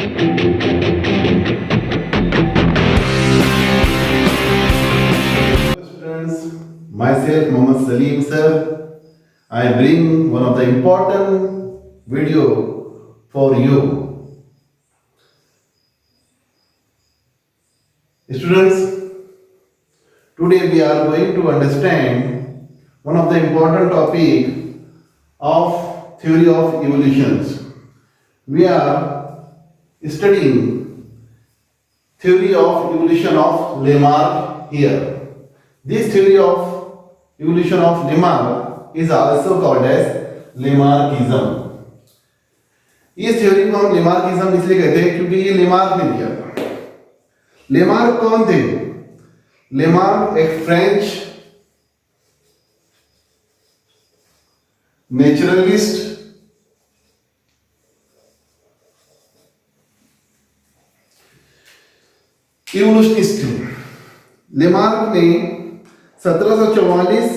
Students, myself Mohammad Salim sir, I bring one of the important video for you. Students, today we are going to understand one of the important topic of theory of evolutions. We are studying theory of evolution of Lamarck here. This theory of evolution of Lamarck is also called as Lamarckism. इस theory को हम Lamarckism इसलिए कहते हैं क्योंकि ये Lamarck ने दिया था। लेमार्क कौन थे? लेमार्क एक फ्रेंच नेचुरलिस्ट इवोल्यूशनिस्ट थे। लेमार्क ने 1744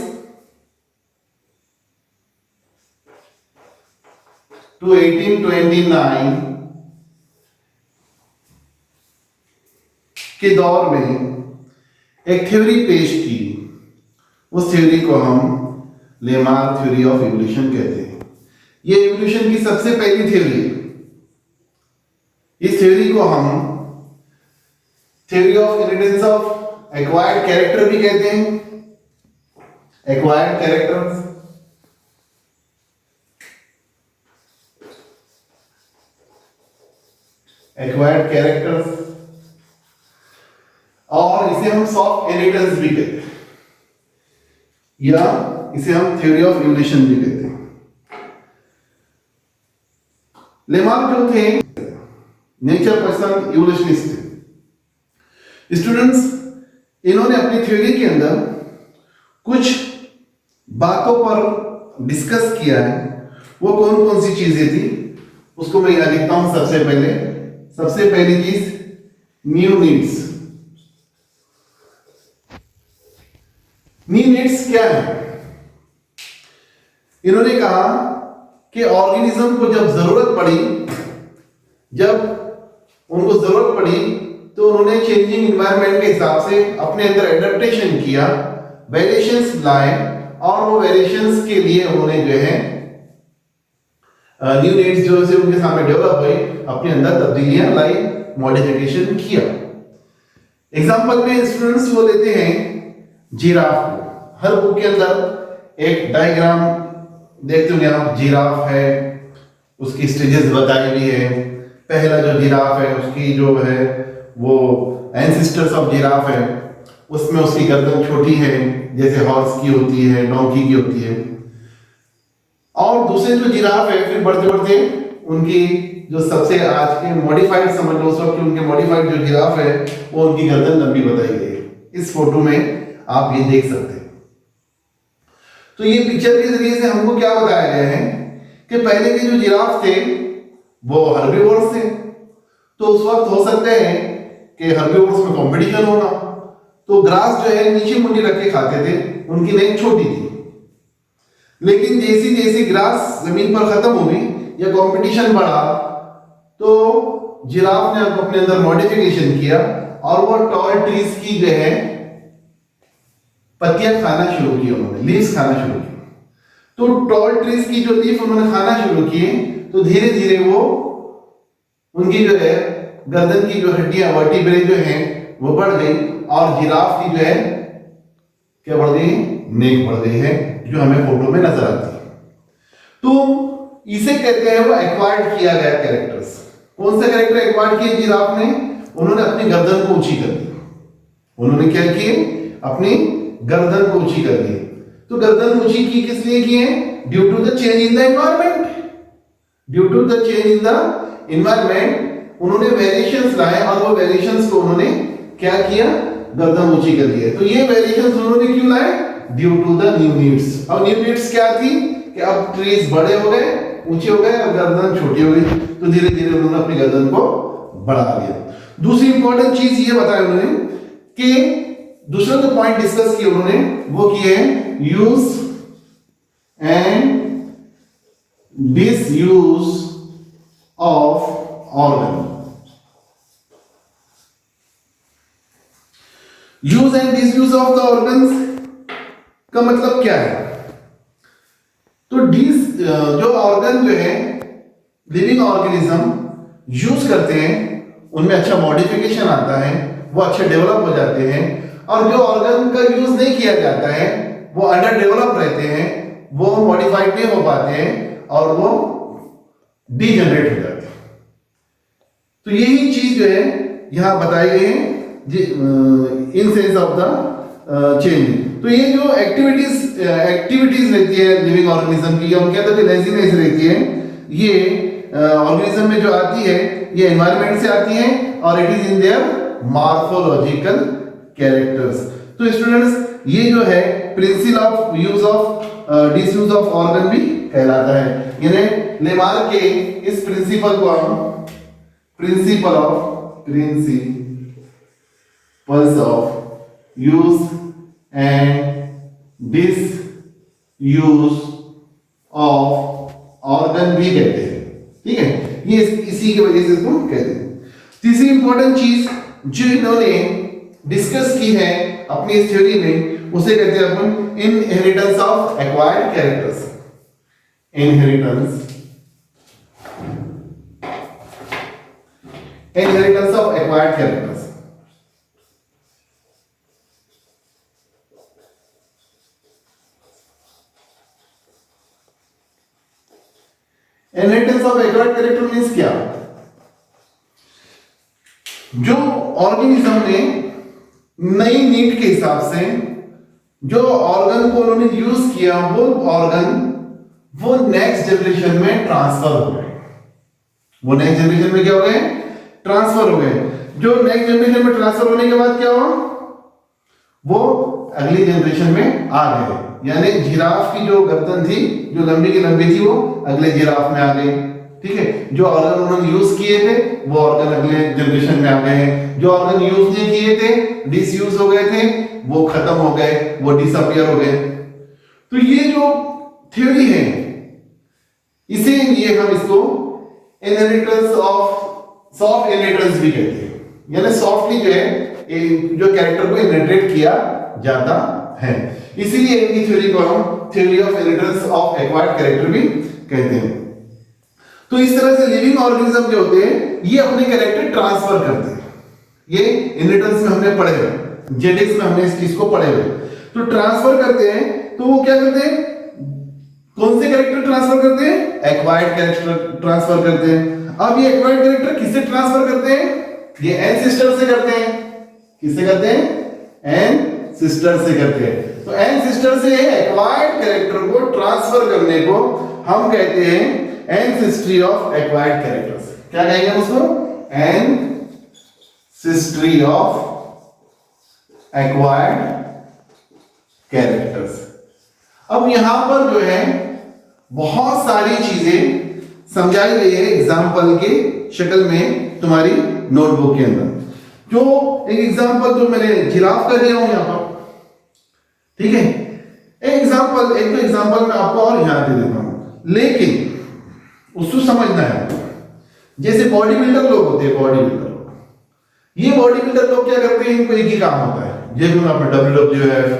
to 1829 के दौर में एक थ्योरी पेश की। उस थ्योरी को हम लेमार्क थ्योरी ऑफ इवोल्यूशन कहते हैं। ये इवोल्यूशन की सबसे पहली थ्योरी है। इस थ्योरी को हम theory of inheritance of acquired character भी कहते हैं। एक्वायर्ड कैरेक्टर्स, एक्वायर्ड कैरेक्टर्स, और इसे हम सॉफ्ट इनहेरिटेंस भी कहते हैं, या इसे हम थ्योरी ऑफ इवोल्यूशन भी कहते हैं। लेमार्क जो थे नेचर पर्सन इवोल्यूशनिस्ट थे। स्टूडेंट्स, इन्होंने अपनी थ्योरी के अंदर कुछ बातों पर डिस्कस किया है। वो कौन कौन सी चीजें थी उसको मैं यहां लिखता हूं। सबसे पहली चीज न्यू नीड्स। न्यू नीड्स क्या है? इन्होंने कहा कि ऑर्गेनिज्म को जब उनको जरूरत पड़ी तो उन्होंने चेंजिंग एनवायरनमेंट के हिसाब से अपने अंदर एडेप्टेशन किया, वेरिएशंस लाए, और वो वेरिएशंस के लिए उन्होंने जो है न्यू नीड्स जो से उनके सामने डेवलप हुई, अपने अंदर तब्दीलियां लाई, मॉडिफिकेशन किया। एग्जांपल में स्टूडेंट्स वो लेते हैं जिराफ को। हर बुक के अंदर एक डायग्राम देखते होंगे आप। जिराफ है, उसकी स्टेजेस बताई हुई है। पहला जो जिराफ है उसकी जो है वो एंसेस्टर्स ऑफ जिराफ है, उसमें उसकी गर्दन छोटी है जैसे हॉर्स की होती है, डोंकी की होती है। और दूसरे जो जिराफ है फिर बढ़ते बढ़ते उनकी जो सबसे आज के मॉडिफाइड समझ लो उस वक्त की उनके मॉडिफाइड जो जिराफ है वो उनकी गर्दन लंबी बताई गई है। इस फोटो में आप ये देख सकते हैं। तो ये पिक्चर के जरिए से हमको क्या बताया गया है कि पहले के जो जिराफ थे वो हर्बीवोर्स थे। तो उस वक्त हो सकते हैं कि हर्बीवोर्स में कंपटीशन होना, तो ग्रास जो है नीचे मुंडी रख के खाते थे, उनकी नेक छोटी थी। लेकिन जैसी जैसी ग्रास जमीन पर खत्म हुई या कंपटीशन बढ़ा तो जिराफ ने अपने अंदर मॉडिफिकेशन किया और वो टॉल ट्रीज की जो है पत्तियां खाना शुरू की, उन्होंने लीव्स खाना शुरू की। तो टॉल ट्रीज की जो लीफ उन्होंने खाना शुरू किए तो धीरे धीरे वो उनकी जो है गर्दन की जो हड्डियां वर्टिब्रे जो हैं वो बढ़ गई और जिराफ की जो है क्या बढ़ गई? नेक बढ़ गई है, जो हमें फोटो में नजर आती है। तो इसे कहते हैं वो एक्वायर्ड किया गया कैरेक्टर्स। कौन सा कैरेक्टर एक्वायर्ड किया जिराफ ने? उन्होंने अपनी गर्दन को ऊंची कर दी। उन्होंने क्या किए? अपनी गर्दन को ऊंची कर दी। तो गर्दन ऊंची की किस लिए की है? Due to the change in the environment. Due to the change in the environment उन्होंने वेरिएशंस लाए और वो वेरिएशंस को उन्होंने क्या किया? गर्दन ऊंची कर दी। तो ये वेरिएशंस उन्होंने क्यों लाए? Due to the new needs. और न्यू नीड्स क्या थी कि अब ट्रीज बड़े हो गए, ऊंचे हो गए और गर्दन छोटी हो गई, तो धीरे धीरे उन्होंने अपनी गर्दन को बढ़ा लिया। दूसरी इंपॉर्टेंट चीज ये बताया उन्होंने कि दूसरा जो पॉइंट डिस्कस किया उन्होंने वो किए use and disuse of organ. Use and disuse of the organs का मतलब क्या है? तो जो ऑर्गन जो है लिविंग ऑर्गेनिज्म यूज करते हैं उनमें अच्छा मॉडिफिकेशन आता है, वो अच्छे डेवलप हो जाते हैं, और जो ऑर्गन का यूज नहीं किया जाता है वो अंडर डेवलप रहते हैं, वो मॉडिफाइड नहीं हो पाते हैं और वो डीजनरेट हो जाते हैं। तो यही चीज जो है यहां बताई गई है in sense of the change. तो ये जो एक्टिविटीज रहती है लिविंग ऑर्गेनिज्म की, या उनके अंदर जो लेजीनेस रहती है, ये ऑर्गेनिज्म में जो आती है ये एनवायरनमेंट से आती है और it is in their morphological characters. तो स्टूडेंट्स ये जो है principle of use of disuse of organ भी कहलाता है। यानी लेमार्क के इस प्रिंसिपल को हम principles of use and disuse of organ भी कहते हैं। ठीक है, ये इसी की वजह से इसको कहते हैं। तीसरी इंपॉर्टेंट चीज जो इन्होंने डिस्कस की है अपनी इस थ्योरी में, उसे कहते हैं अपन inheritance of acquired characters. Inheritance of acquired characters. Inheritance of acquired character means क्या? जो ऑर्गेनिज्म ने नई नीड के हिसाब से जो ऑर्गन को उन्होंने यूज किया, वो ऑर्गन वो नेक्स्ट जनरेशन में ट्रांसफर हो गए। वो नेक्स्ट जनरेशन में क्या हो गए? ट्रांसफर हो गए। जो नेक्स्ट जनरेशन में ट्रांसफर होने के बाद क्या हुआ? वो अगली जनरेशन में आ गए। यानी जिराफ की जो गर्दन थी, जो लंबी की लंबी थी, वो अगले जिराफ में आ गई। ठीक है, जो ऑर्गन उन्होंने यूज किए थे वो ऑर्गन अगले जनरेशन में आ गए हैं। जो ऑर्गन यूज नहीं किए थे, डिसयूज हो गए थे, वो खत्म हो गए, वो डिसअपियर हो गए। तो ये जो थ्योरी है, इसीलिए हम इसको इनहेरिटेंस ऑफ सॉफ्ट इनहेरिटेंस भी कहते हैं। यानी सॉफ्टली जो है जो कैरेक्टर को इनहेरिट किया जाता है, इसीलिए इनकी थ्योरी को हम theory of inheritance of acquired character भी कहते हैं। तो इस तरह से लिविंग ऑर्गेनिज्म जो होते हैं ये अपने कैरेक्टर ट्रांसफर करते हैं। ये इनहेरिटेंस में हमने पढ़े हुए, जेनेटिक्स में हमने इस चीज को पढ़े हुए। तो ट्रांसफर करते हैं, तो वो क्या करते हैं? कौन से कैरेक्टर ट्रांसफर करते हैं? एक्वायर्ड कैरेक्टर ट्रांसफर करते हैं। अब ये एक्वायर्ड कैरेक्टर किससे ट्रांसफर करते हैं? ये एंसेस्टर से करते हैं। किससे करते हैं? एंसेस्टर से करते हैं। तो एंसेस्टर से एक्वायर्ड कैरेक्टर को ट्रांसफर करने को हम कहते हैं एंसेस्ट्री ऑफ एक्वायर्ड कैरेक्टर्स। क्या कहेंगे उसको? Ancestry of acquired characters. अब यहां पर जो है बहुत सारी चीजें समझाई गई है एग्जाम्पल के शक्ल में तुम्हारी नोटबुक के अंदर। जो एक एग्जाम्पल जो मैंने जिराफ का दिया हूं यहां पर, ठीक है, एक तो एग्जाम्पल मैं आपको और यहां दे देता हूं, लेकिन उसको समझना है। जैसे बॉडी बिल्डर लोग होते हैं, ये बॉडी बिल्डर लोग क्या करते हैं? इनको एक ही काम होता है, जैसे आपने WWF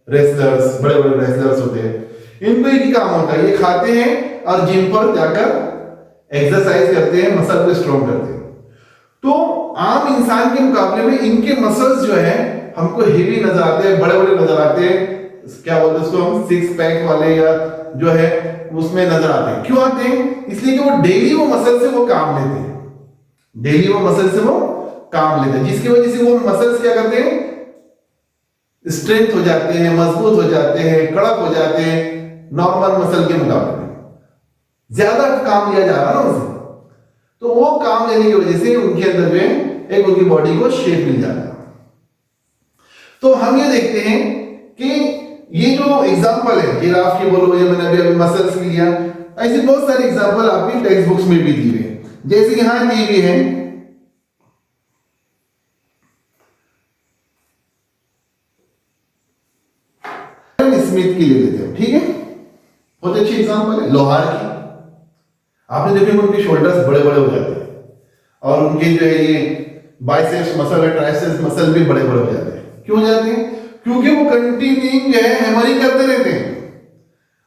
रेसलर्स, बड़े बड़े रेसलर्स होते हैं, इनको एक ही काम होता है, ये खाते हैं और जिम पर जाकर एक्सरसाइज करते हैं, मसल को स्ट्रॉन्ग करते हैं। तो आम इंसान के मुकाबले में इनके मसल्स जो है हमको हेवी नजर आते हैं, बड़े बड़े नजर आते हैं। क्या बोलते हैं उसको हम? सिक्स पैक वाले, या जो है उसमें नजर आते हैं। क्यों आते हैं? इसलिए कि वो डेली वो मसल से वो काम लेते हैं, जिसकी वजह से वो मसल्स क्या करते हैं? स्ट्रेंथ हो जाते हैं, मजबूत हो जाते हैं, कड़क हो जाते हैं। नॉर्मल मसल के मुकाबले में ज्यादा काम लिया जा रहा है ना उनसे, तो वो काम लेने की वजह से उनके अंदर में एक उनकी बॉडी को शेप मिल जाता है। तो हम ये देखते हैं कि ये जो एग्जांपल है जिराफ की, बोलो या मैंने अभी मसल्स लिया, ऐसे बहुत सारे एग्जांपल आपकी टेक्स्ट बुक्स में भी दी हुई है। जैसे यहां दी हुई है स्मिथ की, ले लेते हैं, ठीक है, बहुत अच्छी एग्जांपल है। लोहार की आपने देखो उनके शोल्डर्स बड़े बड़े हो जाते हैं और उनके जो है ये बाइसेप्स मसल और ट्राइसेप्स मसल भी बड़े बड़े हो जाते हैं। क्यों हो जाते हैं? क्योंकि वो कंटिन्यूइंग जो है हैमरिंग करते रहते हैं,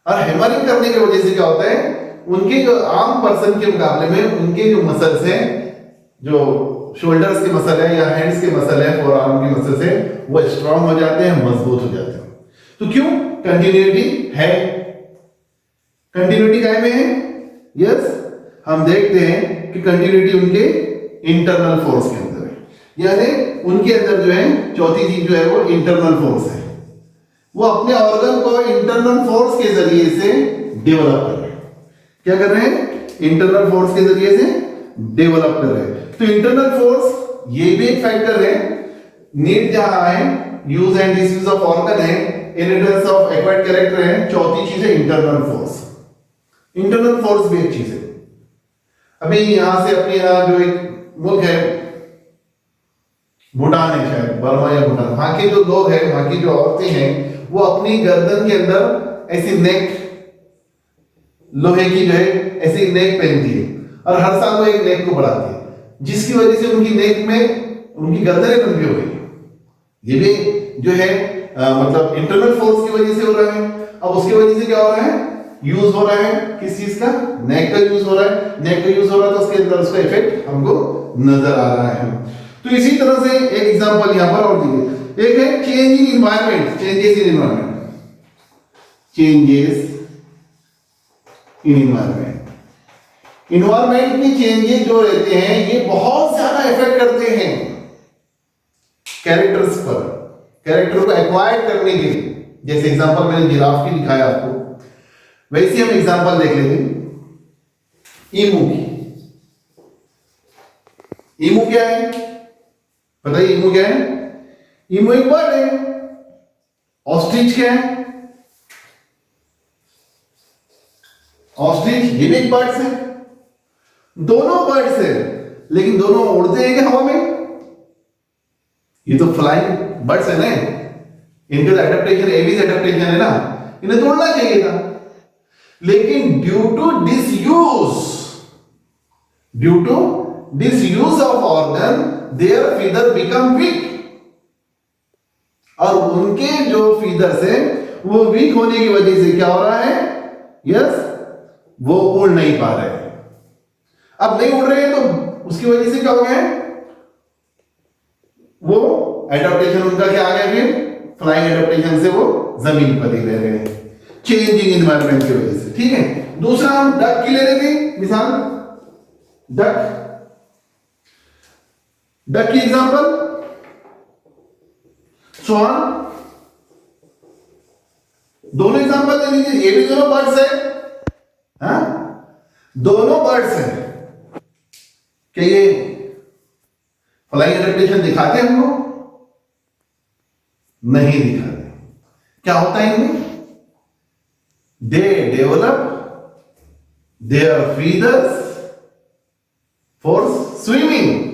और हैमरिंग करने की वजह से क्या होता है, उनके जो आम पर्सन के मुकाबले में उनके जो मसल्स हैं, जो शोल्डर्स के मसल है या हैंड्स के मसल है, फोर आर्म के मसल्स है, वो स्ट्रांग हो जाते हैं, मजबूत हो जाते हैं। तो क्यों? कंटिन्यूटी है। कंटिन्यूटी काय में है? यस, हम देखते हैं कि कंटिन्यूटी उनके इंटरनल फोर्स के अंदर है, यानी उनके अंदर जो है चौथी चीज जो है वो इंटरनल फोर्स है। वो अपने ऑर्गन को इंटरनल फोर्स के जरिए से डेवलप कर रहे हैं। क्या कर रहे हैं? इंटरनल फोर्स के जरिए से डेवलप कर रहे हैं। तो इंटरनल फोर्स ये भी एक फैक्टर है। नीड जहां है, use and disuse of organ है, इनहेरिटेंस ऑफ एक्वायर्ड कैरेक्टर है, चौथी चीज है इंटरनल फोर्स। इंटरनल फोर्स भी एक चीज है। अभी यहां से अपने यहाँ जो एक मुल्क है, भूटान है, शायद बर्मा या भूटान, वहां के जो लोग हैं, वहां की जो औरतें हैं, वो अपनी गर्दन के अंदर ऐसी नेक, लोहे की जो है ऐसी नेक पहनती है, और हर साल वो एक नेक को बढ़ाती है, जिसकी वजह से उनकी नेक में उनकी गर्दनें लंबी हो गई। ये भी जो है मतलब इंटरनल फोर्स की वजह से हो रहा है। अब उसकी वजह से क्या हो रहा है? यूज हो रहा है किस चीज का? नेक का यूज हो रहा है। नेक का यूज हो रहा है तो उसके अंदर उसका इफेक्ट हमको नजर आ रहा है। तो इसी तरह से एक एग्जांपल यहां पर और दिए, एक है change in environment, changes in environment, changes in environment. Environment के चेंजेस जो रहते हैं ये बहुत ज्यादा इफेक्ट करते हैं कैरेक्टर्स पर, कैरेक्टर को एक्वायर करने के लिए। जैसे एग्जांपल मैंने जिराफ की दिखाया आपको, वैसे हम एग्जांपल देख लेंगे ईमू की। ईमू क्या है? बताइए ईमू क्या है? ईमू एक बर्ड है। ऑस्ट्रिच क्या है? ऑस्ट्रिच ये भी एक बर्ड्स है। दोनों बर्ड्स है, लेकिन दोनों उड़ते हैं क्या हवा में? ये तो फ्लाइंग बर्ड्स है ना, इनका तो एडेप्टेशन एविज एडेप्टेशन है ना, इन्हें तो उड़ना चाहिए था, लेकिन due to disuse of organ their feather become weak, और उनके जो फीदर्स है वो वीक होने की वजह से क्या हो रहा है? यस, वो उड़ नहीं पा रहे हैं। अब नहीं उड़ रहे हैं तो उसकी वजह से क्या हो गया है? वो एडेप्टेशन उनका क्या आ गया? फिर फ्लाइंग एडेप्टेशन से वो जमीन पर ही रह रहे हैं, चेंजिंग एनवायरनमेंट की वजह से। ठीक है। दूसरा हम डक की ले रहे थे मिसाल, डक की एग्जांपल स्वान। दोनों एग्जांपल दे लीजिए, ये भी दोनों बर्ड्स है, हाँ? दोनों बर्ड्स हैं। क्या ये फ्लाइंग एडेप्टेशन दिखाते हैं हमको? नहीं दिखाते। क्या होता है इनमें? They develop their feathers for swimming.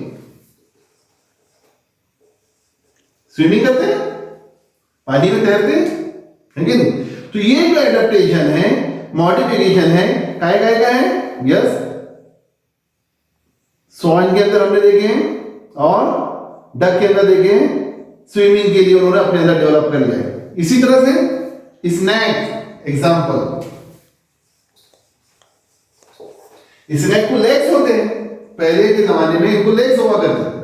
Swimming करते हैं, पानी में तैरते हैं, है कि नहीं? तो ये जो एडेप्टेशन है, मॉडिफिकेशन है, काय का है? यस, स्वॉन के अंदर हमने देखे हैं और डक के अंदर देखे हैं। स्विमिंग के लिए उन्होंने अपने अंदर डेवलप कर लिया है। इसी तरह से स्नैक एग्जांपल, स्नैक को लेग्स होते हैं, पहले के जमाने में इनको लेग्स हुआ करते थे,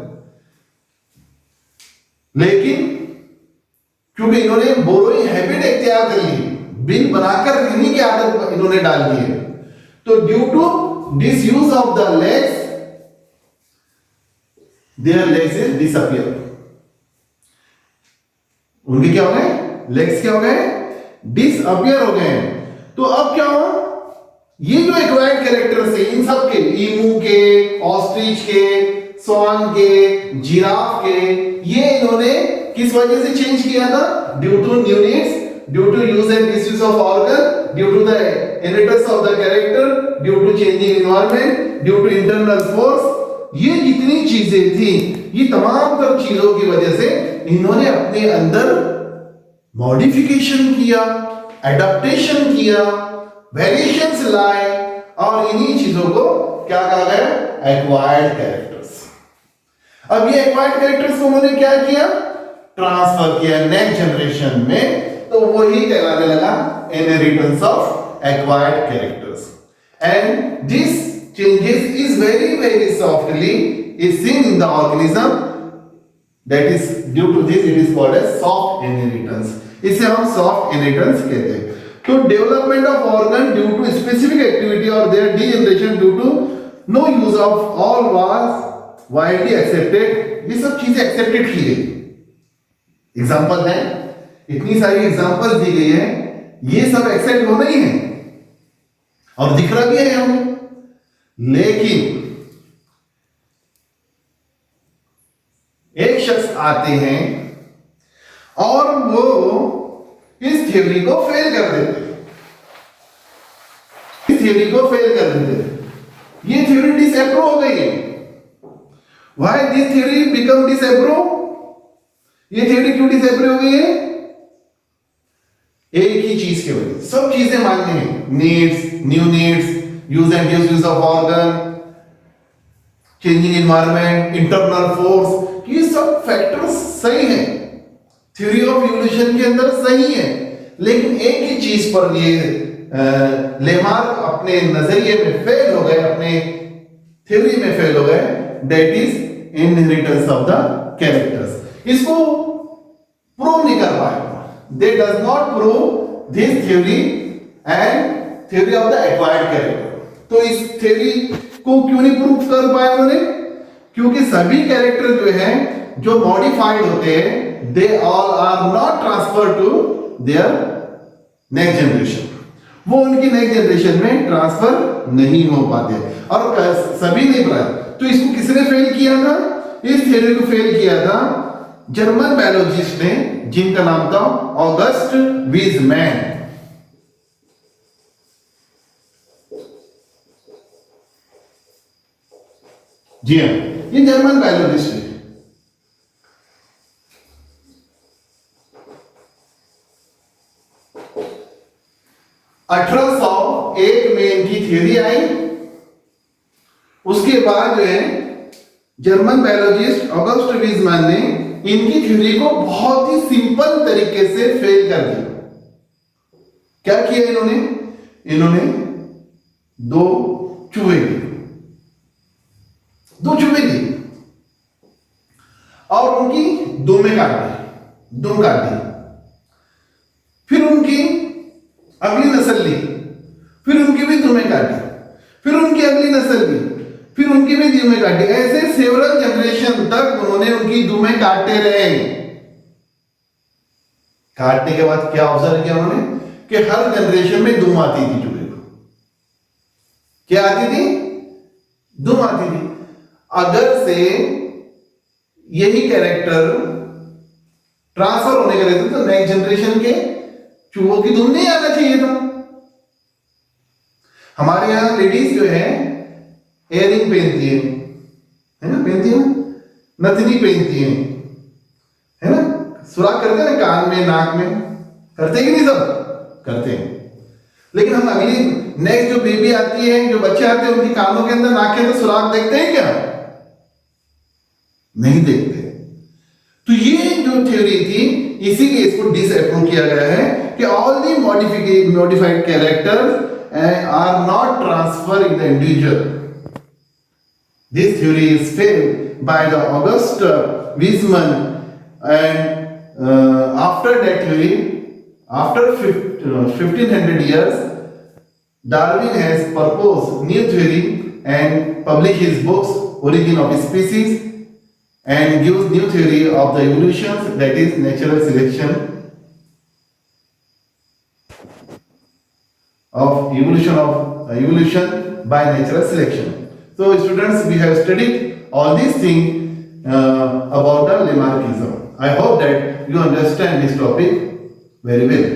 लेकिन क्योंकि इन्होंने बोरोइंग हैबिट इख्तियार कर ली, बिल बनाकर रहने की आदत इन्होंने डाल दी है, तो due to disuse of the legs their legs is disappear. उनके क्या हो गए? लेग्स क्या हो गए? डिसअपियर हो गए। तो अब क्या हुआ? ये जो एक्वायर्ड कैरेक्टर्स है इन सब के, ईमू के, ऑस्ट्रिच के, स्वान के, जिराफ के, ये इन्होंने किस वजह से चेंज किया था? Due to new needs, due to use and disuse of organ, due to the inheritance of the character, due to changing environment, due to internal force. ये जितनी चीजें थी, ये तमाम तर चीजों की वजह से इन्होंने अपने अंदर मॉडिफिकेशन किया, एडेप्टेशन किया, वेरिएशंस लाए, और इन्हीं चीजों को क्या कहा गया? Acquired characters. अब ये एक्वायर्ड कैरेक्टर्स को उन्होंने क्या किया? ट्रांसफर किया नेक्स्ट जनरेशन में, तो वही कहलाने लगा inheritance of acquired characters. And this changes is very softly is seen in the organism, that is due to this it is called as soft inheritance. इसे हम soft inheritance कहते हैं. तो development of organ due to specific activity or their degeneration due to no use of all was widely accepted. ये सब चीजें accepted की गई. एग्जाम्पल है, इतनी सारी एग्जाम्पल दी गई है, ये सब एक्सेप्ट हो नहीं है और दिख रहा भी है हमें. लेकिन एक शख्स आते हैं और वो इस थ्योरी को फेल कर देते हैं. इस थ्योरी को फेल कर देते हैं. ये थ्योरी डिसअप्रूव हो गई है. Why this theory become disapprove? ये थ्योरी क्यों डिसअप्रूव हो गई है? एक ही चीज के वजह. सब चीजें मान्य है, needs, new needs, use and disuse of organ, changing environment, internal force, ये सब फैक्टर्स सही हैं, थ्योरी ऑफ इवोल्यूशन के अंदर सही है. लेकिन एक ही चीज पर ये लेमार्क अपने नजरिए में फेल हो गए, अपने थ्योरी में फेल हो गए, that is inheritance of the characters. इसको प्रूव नहीं कर पाए. दे does not prove this theory and theory of the acquired character. तो इस थ्योरी को क्यों नहीं प्रूव कर पाए उन्होंने? क्योंकि सभी कैरेक्टर जो हैं, जो मॉडिफाइड होते हैं, they all are not transfer to their next generation. वो उनकी नेक्स्ट जनरेशन में ट्रांसफर नहीं हो पाते और सभी नहीं पाए. तो इसको किसने फेल किया था? इस थ्योरी को फेल किया था जर्मन बायोलॉजिस्ट ने, जिनका नाम था ऑगस्ट वीजमैन. जी हाँ, ये जर्मन बायोलॉजिस्ट है. एक में इनकी थ्योरी आई. उसके बाद जो है जर्मन बायोलॉजिस्ट ऑगस्ट वीजमैन ने इनकी थ्योरी को बहुत ही सिंपल तरीके से फेल कर दिया. क्या किया इन्होंने? इन्होंने दो चूहे लिए और उनकी दुम काट दी. फिर उनकी अगली नस्ल ली, फिर उनकी भी दुमें काटी, फिर उनकी अगली नस्ल ली, फिर उनकी भी दुमें काटी. ऐसे सेवरल जनरेशन तक उन्होंने उनकी दुमें काटते रहे. काटने के बाद क्या ऑब्जर्व किया उन्होंने कि हर जनरेशन में दुम आती थी चूहे को. क्या आती थी? दुम आती थी. अगर से यही कैरेक्टर ट्रांसफर होने के रहते तो नेक्स्ट जनरेशन के चूहों की दुम नहीं आना चाहिए था. हमारे यहां लेडीज जो है इयरिंग पहनती है ना, पहनती है ना, नथनी पहनती है ना, सुराख करते हैं ना कान में, नाक में, करते हैं कि नहीं? सब करते हैं. लेकिन हम अगली नेक्स्ट जो बेबी आती है, जो बच्चे आते हैं, उनकी कानों के अंदर, नाक के अंदर सुराख देखते हैं क्या? नहीं देखते. तो ये जो थ्योरी थी, इसीलिए इसको डिसअप्रूव किया गया है कि all the modified characters are not transfer in the individual. This theory is failed by the August Weismann and after that theory, after 1500 years, Darwin has proposed new theory and published his books Origin of Species and gives new theory of the evolution, that is natural selection, of evolution by natural selection. So students, we have studied all these things about the Lamarckism. I hope that you understand this topic very well.